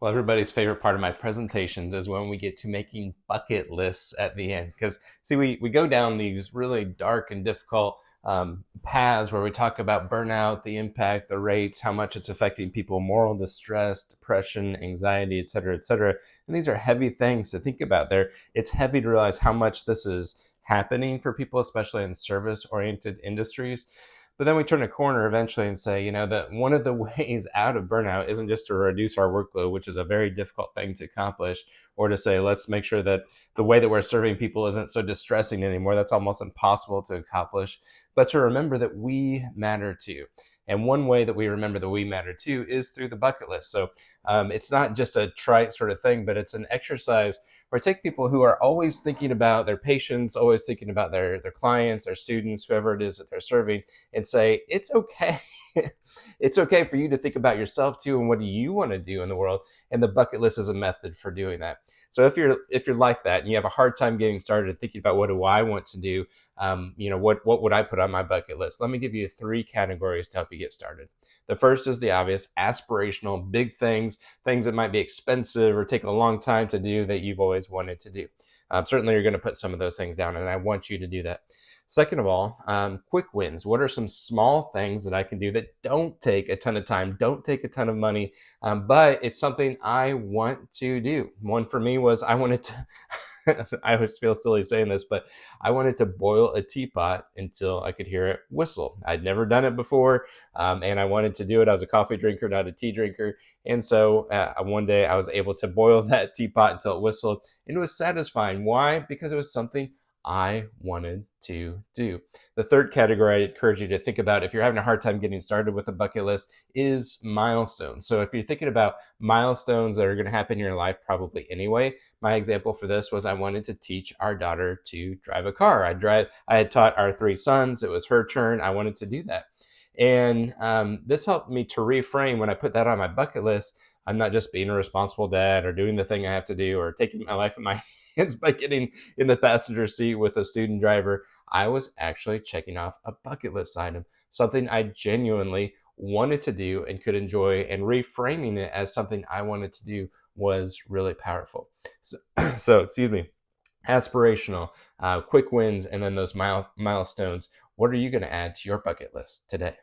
Well, everybody's favorite part of my presentations is when we get to making bucket lists at the end. Because, see, we go down these really dark and difficult paths where we talk about burnout, the impact, the rates, how much it's affecting people, moral distress, depression, anxiety, et cetera, et cetera. And these are heavy things to think about there. It's heavy to realize how much this is happening for people, especially in service oriented industries. But then we turn a corner eventually and say, that one of the ways out of burnout isn't just to reduce our workload, which is a very difficult thing to accomplish, or to say, let's make sure that the way that we're serving people isn't so distressing anymore. That's almost impossible to accomplish. But to remember that we matter too. And one way that we remember that we matter too is through the bucket list. So it's not just a trite sort of thing, but it's an exercise where I take people who are always thinking about their patients, always thinking about their clients, their students, whoever it is that they're serving, and say, it's okay. It's okay for you to think about yourself too, and what do you want to do in the world? And the bucket list is a method for doing that. So if you're like that and you have a hard time getting started thinking about what do I want to do, what would I put on my bucket list? Let me give you three categories to help you get started. The first is the obvious, aspirational, big things, things that might be expensive or take a long time to do that you've always wanted to do. Certainly, you're going to put some of those things down, and I want you to do that. Second of all, quick wins. What are some small things that I can do that don't take a ton of time, don't take a ton of money, but it's something I want to do? One for me was I wanted to, I always feel silly saying this, but I wanted to boil a teapot until I could hear it whistle. I'd never done it before, and I wanted to do it. I was a coffee drinker, not a tea drinker. And so one day I was able to boil that teapot until it whistled, and it was satisfying. Why? Because it was something I wanted to do. The third category I encourage you to think about if you're having a hard time getting started with a bucket list is milestones. So if you're thinking about milestones that are going to happen in your life probably anyway, my example for this was I wanted to teach our daughter to drive a car. I had taught our three sons. It was her turn. I wanted to do that. And this helped me to reframe when I put that on my bucket list. I'm not just being a responsible dad or doing the thing I have to do or taking my life in my hands by getting in the passenger seat with a student driver. I was actually checking off a bucket list item, something I genuinely wanted to do and could enjoy, and reframing it as something I wanted to do was really powerful. So excuse me, aspirational, quick wins, and then those milestones. What are you going to add to your bucket list today?